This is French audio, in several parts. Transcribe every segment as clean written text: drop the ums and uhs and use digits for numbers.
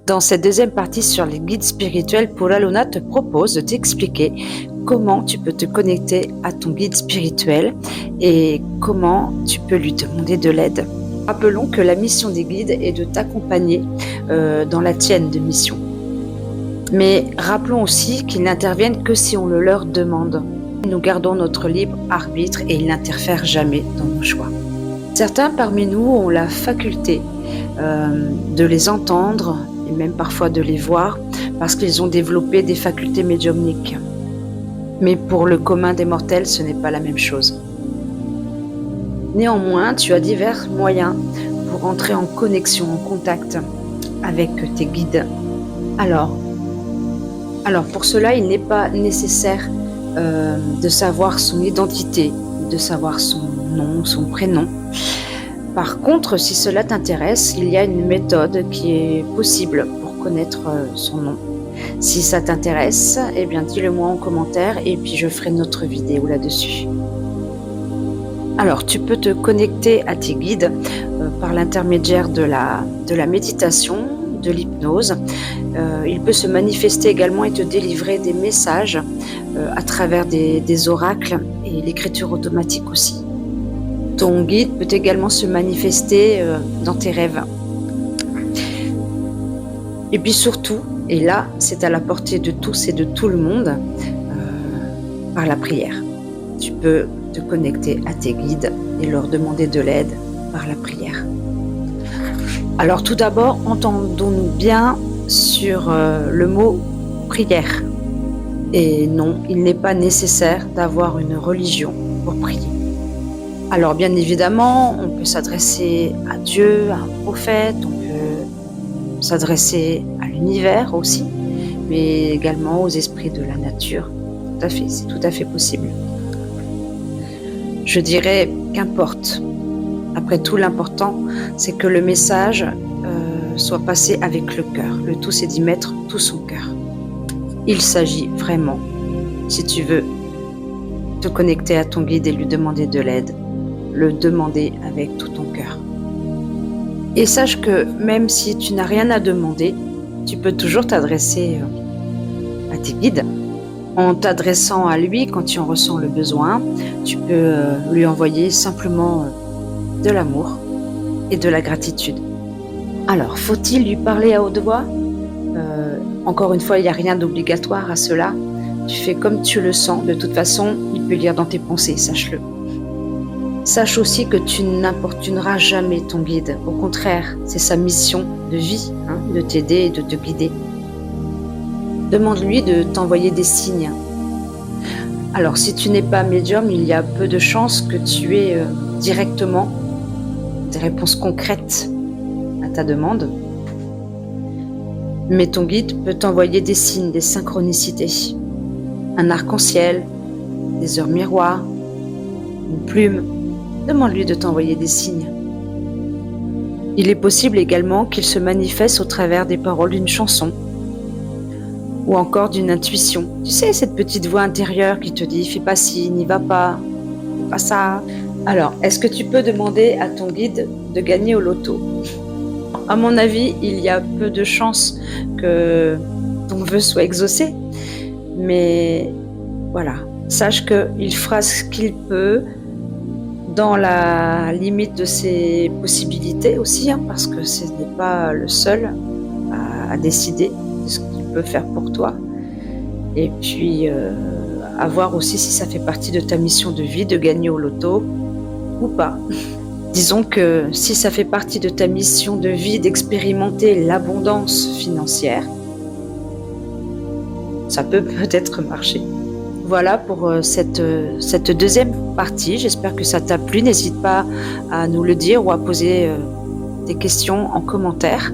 Dans cette deuxième partie sur les guides spirituels, Paula Luna te propose de t'expliquer comment tu peux te connecter à ton guide spirituel et comment tu peux lui demander de l'aide. Rappelons que la mission des guides est de t'accompagner dans la tienne de mission. Mais rappelons aussi qu'ils n'interviennent que si on le leur demande. Nous gardons notre libre arbitre et ils n'interfèrent jamais dans nos choix. Certains parmi nous ont la faculté de les entendre et même parfois de les voir parce qu'ils ont développé des facultés médiumniques. Mais pour le commun des mortels, ce n'est pas la même chose. Néanmoins, tu as divers moyens pour entrer en connexion, en contact avec tes guides. Alors pour cela, il n'est pas nécessaire de savoir son identité, de savoir son nom, son prénom. Par contre, si cela t'intéresse, il y a une méthode qui est possible pour connaître son nom. Si ça t'intéresse, eh bien dis-le-moi en commentaire et puis je ferai une autre vidéo là-dessus. Alors, tu peux te connecter à tes guides par l'intermédiaire de la méditation, de l'hypnose. Il peut se manifester également et te délivrer des messages à travers des oracles et l'écriture automatique aussi. Ton guide peut également se manifester dans tes rêves. Et puis surtout, et là c'est à la portée de tous et de tout le monde, par la prière. Tu peux te connecter à tes guides et leur demander de l'aide par la prière. Alors tout d'abord, entendons-nous bien sur le mot prière. Et non, il n'est pas nécessaire d'avoir une religion pour prier. Alors bien évidemment, on peut s'adresser à Dieu, à un prophète, on peut s'adresser à l'univers aussi, mais également aux esprits de la nature. Tout à fait, c'est tout à fait possible. Je dirais qu'importe. Après tout, l'important, c'est que le message soit passé avec le cœur. Le tout, c'est d'y mettre tout son cœur. Il s'agit vraiment, si tu veux, te connecter à ton guide et lui demander de l'aide, le demander avec tout ton cœur. Et sache que même si tu n'as rien à demander, tu peux toujours t'adresser à tes guides. En t'adressant à lui quand tu en ressens le besoin, tu peux lui envoyer simplement de l'amour et de la gratitude. Alors, faut-il lui parler à haute voix ? Encore une fois, il n'y a rien d'obligatoire à cela. Tu fais comme tu le sens. De toute façon, il peut lire dans tes pensées, sache-le. Sache aussi que tu n'importuneras jamais ton guide. Au contraire, c'est sa mission de vie, de t'aider et de te guider. Demande-lui de t'envoyer des signes. Alors, si tu n'es pas médium, il y a peu de chances que tu aies directement des réponses concrètes à ta demande. Mais ton guide peut t'envoyer des signes, des synchronicités. Un arc-en-ciel, des heures miroirs, une plume. Demande-lui de t'envoyer des signes. Il est possible également qu'il se manifeste au travers des paroles d'une chanson ou encore d'une intuition. Tu sais, cette petite voix intérieure qui te dit « fais pas ci, n'y va pas, fais pas ça ». Alors, est-ce que tu peux demander à ton guide de gagner au loto ? À mon avis, il y a peu de chances que ton vœu soit exaucé. Mais voilà, sache qu'il fera ce qu'il peut dans la limite de ses possibilités aussi, parce que ce n'est pas le seul à décider de ce qu'il peut faire pour toi. Et puis, à voir aussi si ça fait partie de ta mission de vie de gagner au loto ou pas. Disons que si ça fait partie de ta mission de vie d'expérimenter l'abondance financière, ça peut peut-être marcher. Voilà pour cette deuxième partie. J'espère que ça t'a plu. N'hésite pas à nous le dire ou à poser des questions en commentaire.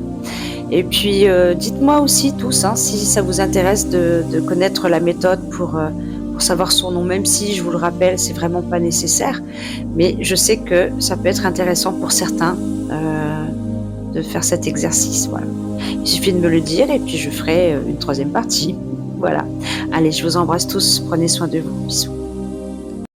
Et puis, dites-moi aussi tous si ça vous intéresse de connaître la méthode pour savoir son nom, même si, je vous le rappelle, c'est vraiment pas nécessaire. Mais je sais que ça peut être intéressant pour certains de faire cet exercice. Voilà. Il suffit de me le dire et puis je ferai une troisième partie. Voilà. Allez, je vous embrasse tous. Prenez soin de vous. Bisous.